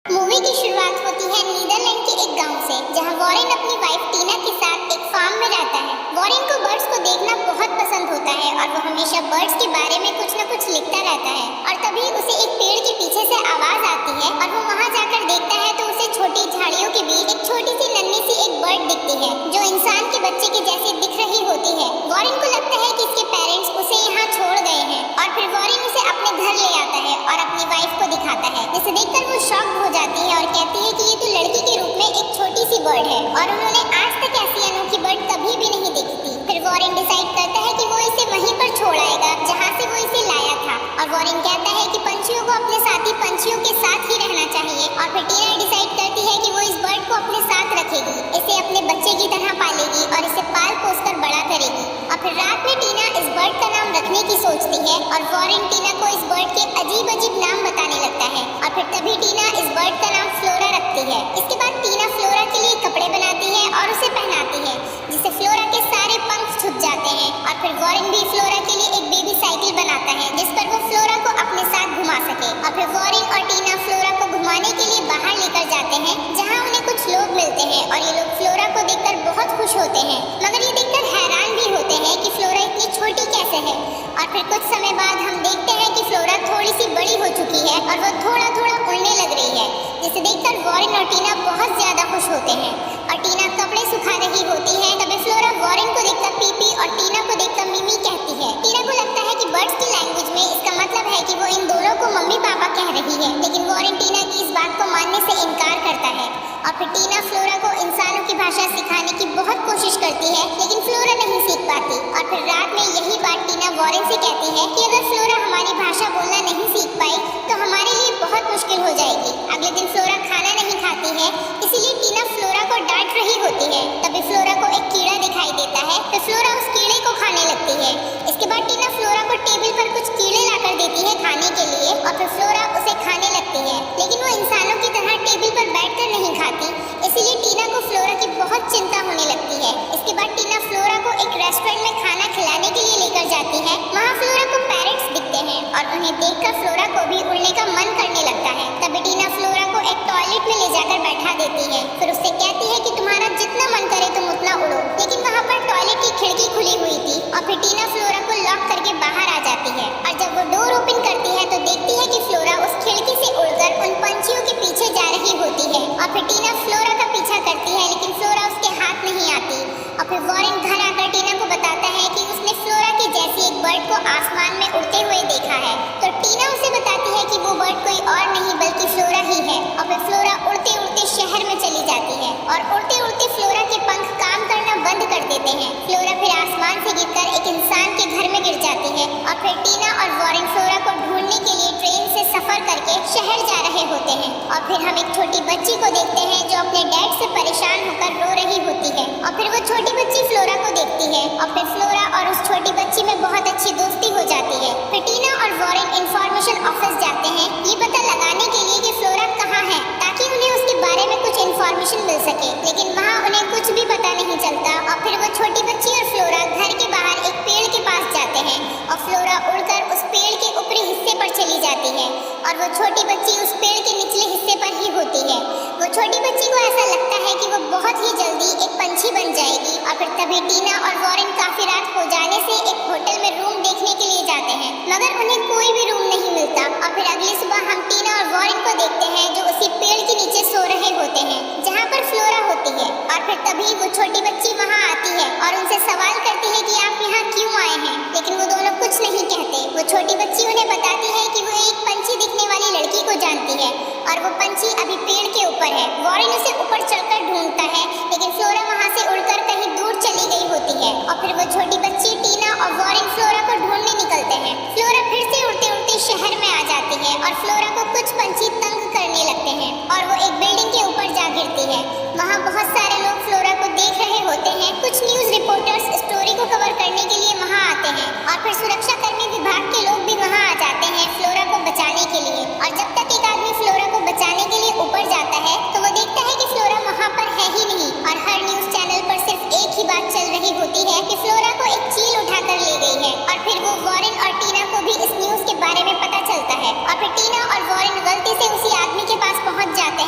Movie की शुरुआत होती है नीदरलैंड के एक गांव से, जहां वॉरेन अपनी वाइफ टीना के साथ एक फार्म में रहता है। वॉरेन को बर्ड्स को देखना बहुत पसंद होता है और वो हमेशा बर्ड्स के बारे में कुछ न कुछ लिखता रहता है। और तभी उसे एक पेड़ के पीछे से आवाज आती है और वो वहां जाकर देखता है तो उसे छोटी झाड़ियों के बीच एक छोटी सी नन्ही सी एक बर्ड दिखती है, जो इंसान के बच्चे के जैसे दिख रही होती है। वॉरेन को लगता है कि इसके पेरेंट्स उसे यहाँ छोड़ गए हैं और फिर वॉरेन उसे अपने घर ले आता है और अपनी वाइफ को दिखाता है, जिसे देखकर वो शॉक हो जाती है और कहती है कि ये तो लड़की के रूप में एक छोटी सी बर्ड है और उन्होंने आज तक ऐसी अनोखी बर्ड कभी भी नहीं देखी थी। फिर वॉरेन डिसाइड करता है कि वो इसे वहीं पर छोड़ आएगा जहाँ से वो इसे लाया था, और वॉरेन कहता है कि पंछियों को अपने साथी पंछियों के साथ ही रहना चाहिए। और फिर टीना डिसाइड करती है कि वो इस बर्ड को अपने साथ रखेगी, इसे अपने बच्चे की तरह पालेगी और इसे पाल पोस कर बड़ा करेगी। और फिर रात में टीना इस बर्ड का नाम रखने की सोचती है और वॉरेन टीना को इस बर्ड के अजीब अजीब नाम बताने लगता है। और फिर तभी टीना इस बर्ड का नाम फ्लोरा रखती है। इसके बाद टीना फ्लोरा के लिए कपड़े बनाती है और उसे पहनाती है, जिससे फ्लोरा के सारे पंख छुप जाते हैं। और फिर वॉरेन भी फ्लोरा के लिए एक बेबी साइकिल बनाता है, जिस पर वो फ्लोरा को अपने साथ घुमा सके। और फिर वॉरेन और टीना फ्लोरा को घुमाने के लिए बाहर लेकर जाते हैं, जहाँ उन्हें कुछ लोग मिलते हैं और ये लोग फ्लोरा को देखकर बहुत खुश होते हैं, मगर ये देखकर हैरान भी होते हैं कि फ्लोरा इतनी छोटी कैसे है। और फिर कुछ समय बाद हम देखते हैं कि फ्लोरा थोड़ी सी बड़ी हो चुकी है और वो थोड़ा थोड़ा उड़ने लग रही है, जिसे देखकर वॉरेन और टीना बहुत ज्यादा खुश होते हैं। और टीना कपड़े सुखा रही होती है, तभी फ्लोरा वॉरेन को देखकर पीपी और टीना को देखकर मिमी कहती है। टीना को लगता है कि बर्ड्स की लैंग्वेज में इसका मतलब है कि वो इन दोनों को मम्मी पापा कह रही है, लेकिन वॉरेन टीना की इस बात को मानने से इनकार करता है। और फिर टीना फ्लोरा को इंसानों की भाषा सिखाने की बहुत कोशिश करती है, लेकिन फ्लोरा नहीं सीख पाती। और फिर रात में यही बात टीना वॉरेन से कहती है कि अगर फ्लोरा हमारी भाषा बोलना नहीं सीख पाई तो हमारे लिए बहुत मुश्किल हो जाएगी। अगले दिन फ्लोरा खाना नहीं खाती है, इसीलिए टीना फ्लोरा को डांट रही होती है। तभी फ्लोरा को एक कीड़ा दिखाई देता है, फिर फ्लोरा उस कीड़े को खाने लगती है। इसके बाद टीना फ्लोरा को टेबल पर कुछ कीड़े लाकर देती है खाने के लिए, और फिर फ्लोरा उसे खाने लगती है, लेकिन वो इंसानों की तरह टेबल पर बैठकर नहीं खाती, इसीलिए टीना को फ्लोरा की बहुत चिंता होने लगती है। इसके बाद टीना फ्लोरा को एक रेस्टोरेंट में खाना खिलाने के लिए लेकर जाती है। वहाँ फ्लोरा को पैरट्स दिखते हैं और उन्हें देखकर फ्लोरा को भी उड़ने का मन करने लगता है। तभी टीना फ्लोरा को एक टॉयलेट में ले जाकर बैठा देती है, फिर उससे कहती है कि तुम्हारा जितना मन करे तुम उतना उड़ो, लेकिन वहाँ पर टॉयलेट की खिड़की खुली हुई थी। और फिर टीना फ्लोरा को लॉक करके बाहर आ जाती है, और जब वो डोर ओपन करती है तो देखती है कि फ्लोरा उस खिड़की से उड़कर उन पंछियों के पीछे जा रही होती है। और फिर टीना फ्लोरा का पीछा करती है, लेकिन फ्लोरा उसके हाथ नहीं आती। और फिर वॉरेन घर आकर टीना को बताता है कि उसने फ्लोरा की जैसी एक बर्ड को आसमान में उड़ते हुए देखा है। तो टीना उसे बताती है कि वो बर्ड कोई और नहीं बल्कि फ्लोरा ही है। और फिर फ्लोरा उड़ते उड़ते शहर में चली जाती है और उड़ते उड़ते फ्लोरा के पंख काम करना बंद कर देते हैं। फ्लोरा फिर आसमान से गिरकर एक इंसान के घर में गिर जाती है। और फिर टीना और वॉरेन फ्लोरा को ढूंढने के लिए ट्रेन से सफर करके शहर जा रहे होते हैं। और फिर हम एक छोटी बच्ची को देखते हैं जो अपने डैड से परेशान होकर रो रही होती है। और फिर वो छोटी बच्ची फ्लोरा को देखती है और फिर फ्लोरा और उस छोटी बच्ची में बहुत अच्छी दोस्ती हो जाती है। फिर टीना और वॉरेन इंफॉर्मेशन ऑफिस जाते हैं ये पता लगाने के लिए कि फ्लोरा कहाँ है, ताकि उन्हें उसके बारे में कुछ इंफॉर्मेशन मिल सके, लेकिन वहाँ उन्हें कुछ भी पता नहीं चलता। और फिर वो छोटी बच्ची और फ्लोरा घर के बाहर एक पेड़ के पास जाते हैं और फ्लोरा उड़कर उस पेड़ के ऊपरी हिस्से पर चली जाती है और वो छोटी बच्ची उस पेड़ के निचले हिस्से पर ही होती है। वो छोटी बच्ची को ऐसा लगता है कि वो बहुत ही जल्दी एक पंछी बन जाएगी। और फिर तभी टीना और वॉरेन काफी रात हो जाने से एक होटल में रूम देखने के लिए जाते हैं, मगर उन्हें कोई भी रूम नहीं मिलता। और फिर अगली सुबह हम टीना और वॉरेन को देखते हैं जो उसी पेड़ के नीचे सो रहे होते हैं जहाँ पर फ्लोरा होती है। और फिर तभी वो छोटी बच्ची वहाँ आती है और उनसे सवाल करती है कि आप यहाँ क्यों आए हैं, लेकिन वो दोनों कुछ नहीं कहते। वो छोटी बच्ची उन्हें बताती है कि वो एक पंछी दिखने वाली लड़की को जानती है और वो पंछी अभी पेड़ के ऊपर है। वॉरेन उसे ऊपर चढ़कर ढूंढता है, लेकिन फ्लोरा वहाँ से उड़कर कहीं दूर चली गई होती है। और फिर वो छोटी बच्ची टीना और वॉरेन फ्लोरा को ढूंढने निकलते हैं। फ्लोरा फिर से उड़ते उड़ते शहर में आ जाती है और फ्लोरा को कुछ पंछी तंग करने लगते हैं और वो एक बिल्डिंग के ऊपर जा गिरती है। वहाँ बहुत सारे लोग फ्लोरा को देख रहे होते हैं। कुछ न्यूज रिपोर्टर्स स्टोरी को कवर करने के लिए वहाँ आते हैं और फिर सुरक्षा कर्मी विभाग के लोग भी वहाँ आ जाते हैं फ्लोरा को बचाने के लिए। और जब तक एक आदमी फ्लोरा को बचाने के लिए ऊपर जाता है तो वो देखता है कि फ्लोरा वहाँ पर है ही नहीं, और हर न्यूज चैनल पर सिर्फ एक ही बात चल रही होती है कि फ्लोरा को एक चील उठाकर ले गई है। और फिर वो वॉरेन और टीना को भी इस न्यूज के बारे में पता चलता है और फिर टीना और वॉरेन गलती से उसी आदमी के पास पहुँच जाते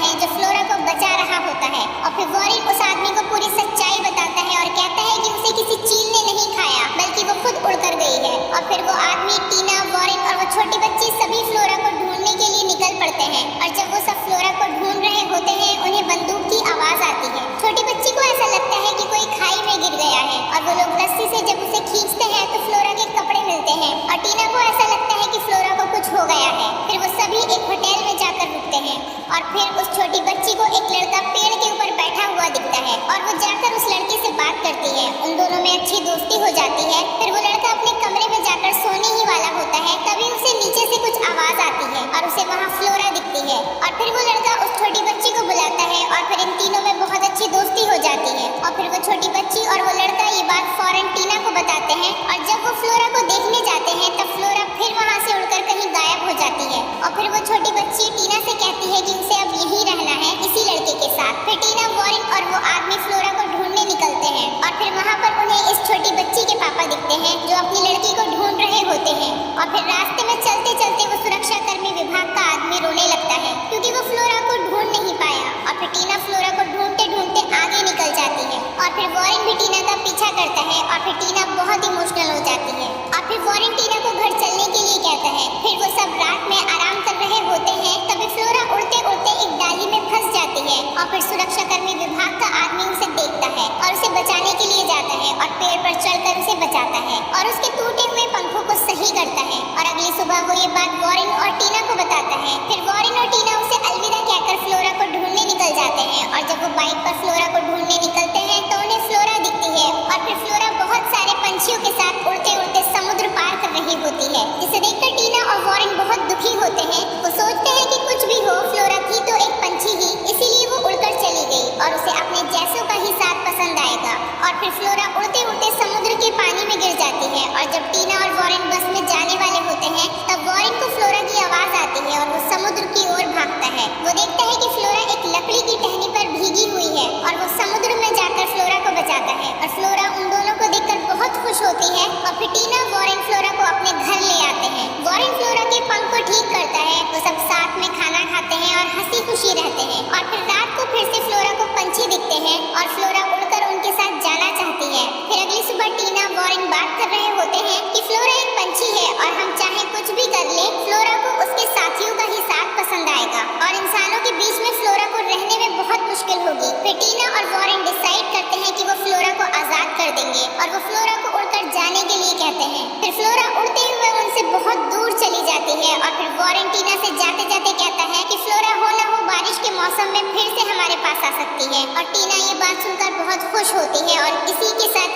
और फिर उस छोटी बच्ची को एक लड़का पेड़ के ऊपर बैठा हुआ दिखता है और वो जाकर उस लड़की से बात करती है। उन दोनों में अच्छी दोस्ती हो जाती है। फिर वो लड़का अपने कमरे में जाकर सोने ही वाला होता है, तभी उसे नीचे से कुछ आवाज आती है और उसे वहाँ फ्लोरा दिखती है। और फिर वो लड़का उस छोटी बच्ची को बुलाता है और फिर इन तीनों में बहुत अच्छी दोस्ती हो जाती है। और फिर वो छोटी बच्ची और वो लड़का ये बात फौरन टीना को बताते हैं और जब वो फ्लोरा को देखने जाते हैं तब फ्लोरा फिर वहाँ से उड़कर कहीं गायब हो जाती है। और फिर वो छोटी बच्ची टीना से कहती है कि उसे अब यहीं रहना है इसी लड़के के साथ। फिर टीना, वॉरेन और वो आदमी फ्लोरा को ढूंढने निकलते हैं और फिर वहाँ पर उन्हें इस छोटी बच्ची के पापा दिखते हैं जो अपनी लड़की को ढूंढ रहे होते हैं। और फिर रास्ते में चलते चलते वो सुरक्षा कर्मी विभाग का आदमी रोने लगता है क्योंकि वो फ्लोरा को ढूंढ नहीं पाया। और फिर टीना फ्लोरा को ढूंढते ढूंढते आगे निकल जाती है और फिर वॉरेन भी टीना का पीछा करता है और फिर टीना बहुत इमोशनल हो जाती है। और फिर वॉरेन टीना को घर चलने के लिए कहता है। फिर वो सब रात में आराम कर रहे होते हैं, तभी फ्लोरा उड़ते उड़ते एक डाली में फंस जाती है और फिर सुरक्षा कर्मी विभाग का आदमी उसे देखता है और उसे बचाने के लिए जाता है और पेड़ पर चढ़कर उसे बचाता है और उसके टूटे हुए पंखों को सही करता है। और अगली सुबह वो ये बात वॉरेन और टीना को बताता है। फिर वॉरेन और टीना उसे अलविदा कहकर फ्लोरा को ढूंढने निकल जाते हैं और जब वो बाइक पर फ्लोरा को ढूंढने निकलते हैं तो उन्हें फ्लोरा दिखती है और फिर फ्लोरा बहुत सारे पंछियों के साथ उड़ते उड़ते समुद्र पार कर रही होती है, जिसे देखकर टीना और वॉरेन बहुत दुखी होते हैं। वो सोचते हैं कि कुछ भी हो, फ्लोरा थी तो एक पंछी ही, इसीलिए वो उड़कर चली गई और उसे अपने जैसों का ही साथ पसंद आएगा। और फिर फ्लोरा उड़ते उड़ते समुद्र के पानी में गिर जाती है और जब टीना और वॉरेन बस में जाने वाले होते हैं तब वॉरेन को फ्लोरा की आवाज आती है और वो समुद्र की ओर भागता है। वो देखता है कि फ्लोरा एक लकड़ी की टहनी पर भीगी हुई है और वो समुद्र में जाकर फ्लोरा को बचाता है और फ्लोरा उन दोनों को देखकर बहुत खुश होती है। और फिर टीना, वॉरेन फ्लोरा को अपने घर ले आते हैं। वॉरेन फ्लोरा के पंख को ठीक करता है, वो सब साथ में खाना खाते हैं और हंसी खुशी रहते हैं। और फिर रात को फिर से फ्लोरा को पंछी दिखते हैं और फ्लोरा उड़कर उनके साथ जाना चाहती है। फिर अगली सुबह टीना, वॉरेन बात कर रहे होते हैं कि फ्लोरा एक पंछी है और हम चाहे कुछ भी कर ले, फ्लोरा को उसके साथियों का ही साथ पसंद आएगा और इंसानों के बीच में फ्लोरा को रहने में बहुत मुश्किल होगी। फिर टीना और वॉरेन डिसाइड करते हैं कि वो फ्लोरा को आजाद कर देंगे और वो फ्लोरा को उड़कर जाने के लिए कहते हैं। फिर फ्लोरा उड़ते हुए उनसे बहुत दूर चली जाती है और फिर वॉरेन टीना से जाते जाते कहता है कि फ्लोरा हो ना हो बारिश के मौसम में फिर से हमारे पास आ सकती है। और टीना ये बात सुनकर बहुत खुश होती है और इसी के साथ